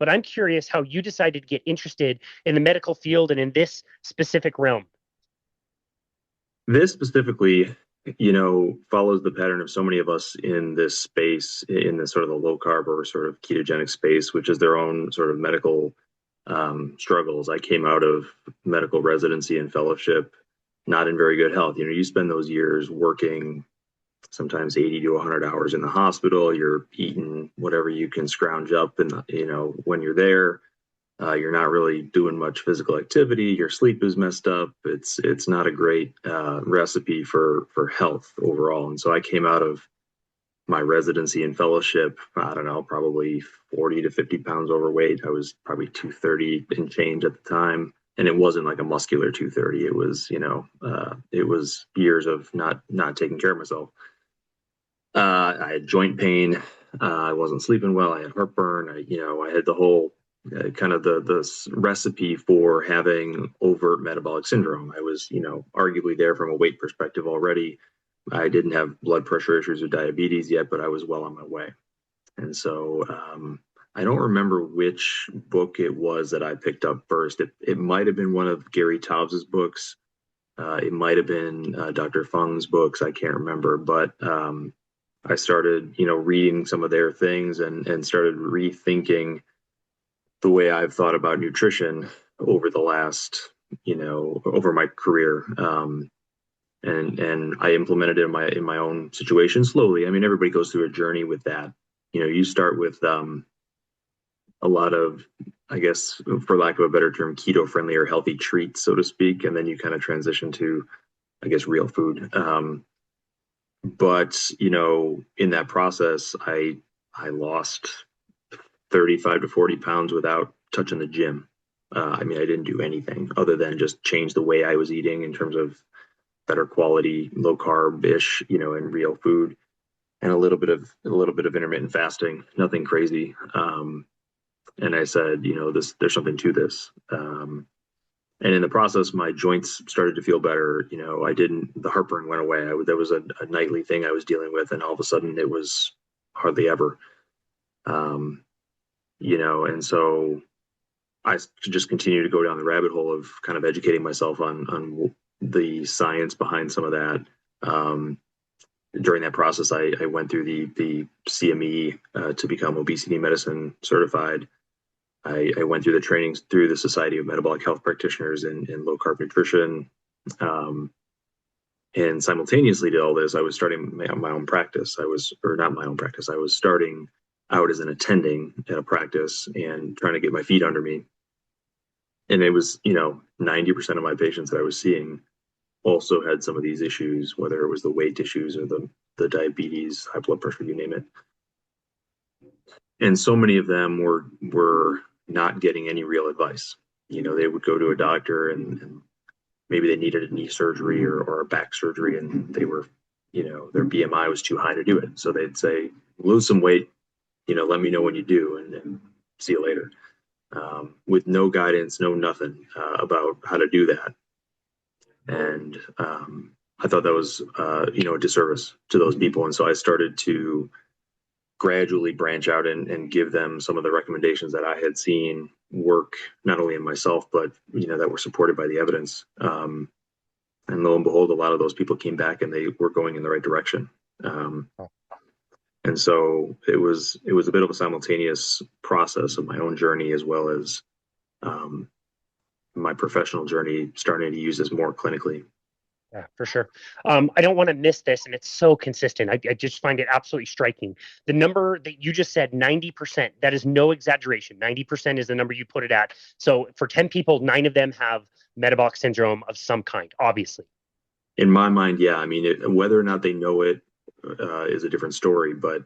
but I'm curious how you decided to get interested in the medical field and in this specific realm. This specifically, follows the pattern of so many of us in this space, in this sort of the low carb or sort of ketogenic space, which is their own sort of medical struggles. I came out of medical residency and fellowship not in very good health. You spend those years working sometimes 80 to 100 hours in the hospital. You're eating whatever you can scrounge up, and when you're there, you're not really doing much physical activity. Your sleep is messed up. It's not a great recipe for health overall. And so I came out of my residency and fellowship, I don't know, probably 40 to 50 pounds overweight. I was probably 230 and change at the time. And it wasn't like a muscular 230. It was, it was years of not taking care of myself. I had joint pain. I wasn't sleeping well. I had heartburn. I had the whole kind of the recipe for having overt metabolic syndrome. I was, arguably there from a weight perspective already. I didn't have blood pressure issues or diabetes yet, but I was well on my way. And so I don't remember which book it was that I picked up first. It might have been one of Gary Taubes's books. It might have been Dr. Fung's books. I can't remember, but I started, reading some of their things and started rethinking the way I've thought about nutrition over the last, over my career. And I implemented it in my own situation slowly. I mean, everybody goes through a journey with that. You start with a lot of, I guess, for lack of a better term, keto friendly or healthy treats, so to speak, and then you kind of transition to, I guess, real food. But in that process, I lost 35 to 40 pounds without touching the gym. I mean, I didn't do anything other than just change the way I was eating in terms of better quality, low carb ish, and real food, and a little bit of intermittent fasting, nothing crazy. And I said, there's something to this. And in the process, my joints started to feel better. The heartburn went away. There was a nightly thing I was dealing with, and all of a sudden it was hardly ever. And so I just continue to go down the rabbit hole of kind of educating myself on the science behind some of that. During that process, I went through the CME to become obesity medicine certified. I went through the trainings through the Society of Metabolic Health Practitioners in low carb nutrition. And simultaneously to all this, I was starting my own practice. Or not my own practice. I was starting out as an attending at a practice and trying to get my feet under me. And it was, 90% of my patients that I was seeing also had some of these issues, whether it was the weight issues or the diabetes, high blood pressure, you name it. And so many of them were not getting any real advice. They would go to a doctor and maybe they needed a knee surgery or a back surgery, and they were, their BMI was too high to do it. So they'd say, lose some weight, let me know when you do, and see you later. With no guidance, no nothing about how to do that. And I thought that was, a disservice to those people. And so I started to gradually branch out and give them some of the recommendations that I had seen work, not only in myself, but, that were supported by the evidence. And lo and behold, a lot of those people came back and they were going in the right direction. And so it was a bit of a simultaneous process of my own journey, as well as my professional journey, starting to use this more clinically. Yeah, for sure. I don't want to miss this, and it's so consistent. I just find it absolutely striking. The number that you just said, 90%, that is no exaggeration. 90% is the number you put it at. So for 10 people, 9 of them have metabolic syndrome of some kind, obviously. In my mind, yeah. I mean, whether or not they know it is a different story. But,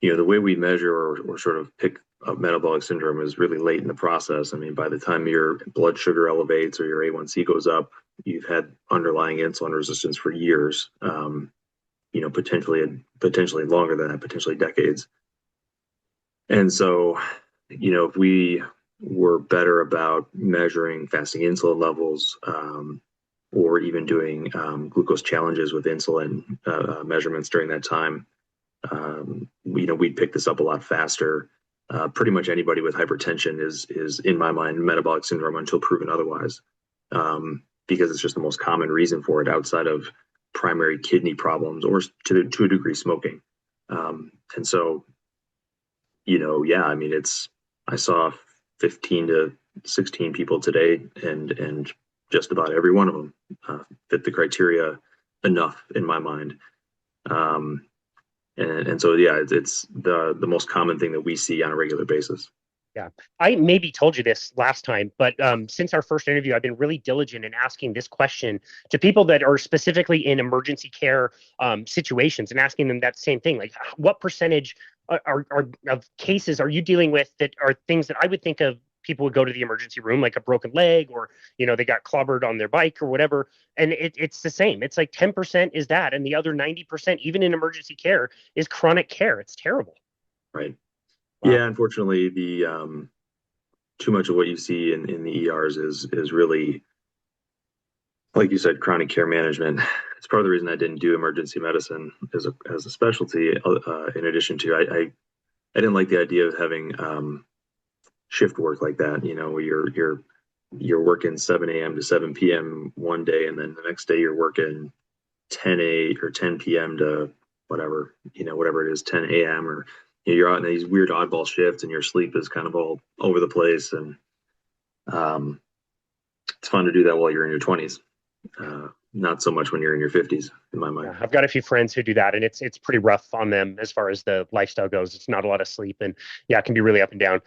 the way we measure or sort of pick up metabolic syndrome is really late in the process. I mean, by the time your blood sugar elevates or your A1C goes up, you've had underlying insulin resistance for years, potentially longer than that, potentially decades. And so, if we were better about measuring fasting insulin levels, or even doing glucose challenges with insulin measurements during that time, we'd pick this up a lot faster. pretty much anybody with hypertension is in my mind metabolic syndrome until proven otherwise, because it's just the most common reason for it outside of primary kidney problems or to a degree smoking. And so, yeah, I mean, I saw 15 to 16 people today, and just about every one of them fit the criteria enough in my mind. And so, yeah, it's the most common thing that we see on a regular basis. Yeah, I maybe told you this last time, but since our first interview, I've been really diligent in asking this question to people that are specifically in emergency care situations and asking them that same thing. Like, what percentage of cases are you dealing with that are things that I would think of people would go to the emergency room, like a broken leg or, they got clobbered on their bike or whatever. And it's the same. It's like 10% is that. And the other 90%, even in emergency care, is chronic care. It's terrible. Right. Wow. Yeah, unfortunately, the too much of what you see in the ERs is really, like you said, chronic care management. It's part of the reason I didn't do emergency medicine as a specialty. In addition to, I didn't like the idea of having shift work like that. Where you're working 7 a.m. to 7 p.m. one day, and then the next day you're working 10 or 10 p.m. to whatever it is, 10 a.m. or you're out in these weird oddball shifts, and your sleep is kind of all over the place, and it's fun to do that while you're in your 20s. Not so much when you're in your 50s, in my mind. Yeah, I've got a few friends who do that, and it's pretty rough on them as far as the lifestyle goes. It's not a lot of sleep, and yeah, it can be really up and down.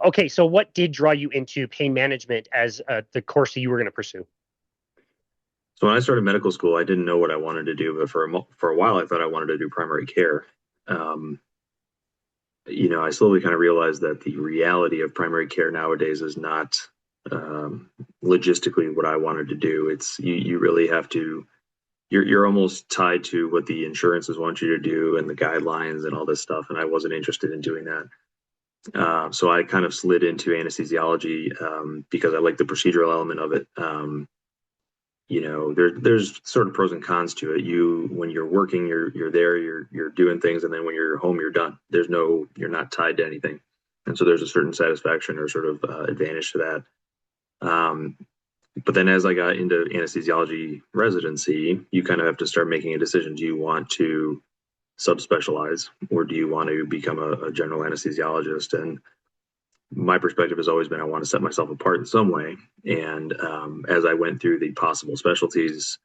Okay, so what did draw you into pain management as the course that you were going to pursue? So when I started medical school, I didn't know what I wanted to do, but for a while, I thought I wanted to do primary care. I slowly kind of realized that the reality of primary care nowadays is not logistically what I wanted to do. It's you really have to. You're almost tied to what the insurances want you to do and the guidelines and all this stuff, and I wasn't interested in doing that. So I kind of slid into anesthesiology because I like the procedural element of it. There's sort of pros and cons to it. When you're working, you're there, you're doing things, and then when you're home, you're done. You're not tied to anything, and so there's a certain satisfaction or sort of advantage to that. But then as I got into anesthesiology residency, you kind of have to start making a decision. Do you want to subspecialize, or do you want to become a general anesthesiologist? And my perspective has always been I want to set myself apart in some way. And as I went through the possible specialties,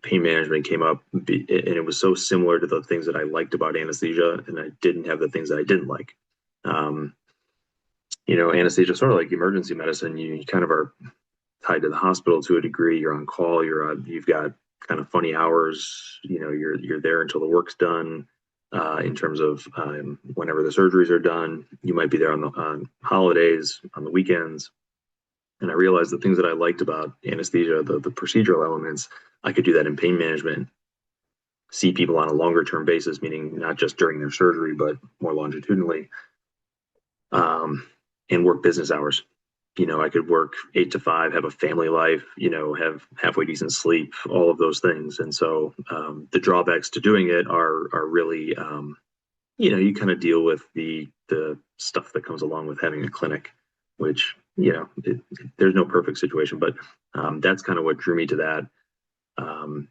pain management came up, and it was so similar to the things that I liked about anesthesia, and I didn't have the things that I didn't like. Anesthesia, sort of like emergency medicine, you kind of are tied to the hospital to a degree. You're on call. You've got kind of funny hours. You're there until the work's done. In terms of whenever the surgeries are done, you might be there on holidays, on the weekends. And I realized the things that I liked about anesthesia, the procedural elements, I could do that in pain management. See people on a longer term basis, meaning not just during their surgery, but more longitudinally, and work business hours. I could work 8 to 5, have a family life, have halfway decent sleep, all of those things. And so the drawbacks to doing it are really, you kind of deal with the stuff that comes along with having a clinic, which, there's no perfect situation, but that's kind of what drew me to that. And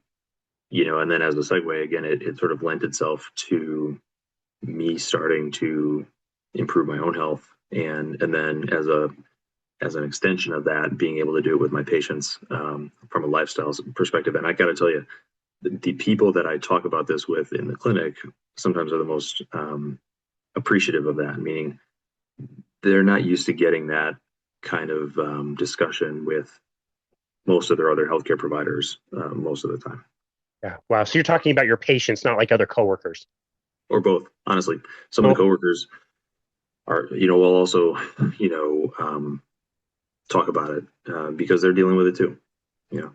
then as a segue, again, it sort of lent itself to me starting to improve my own health. And then as an extension of that, being able to do it with my patients from a lifestyle perspective. And I got to tell you, the people that I talk about this with in the clinic sometimes are the most appreciative of that, meaning they're not used to getting that kind of discussion with most of their other healthcare providers most of the time. Yeah. Wow. So you're talking about your patients, not like other coworkers. Or both, honestly. Some of the coworkers are, will also, talk about it because they're dealing with it too.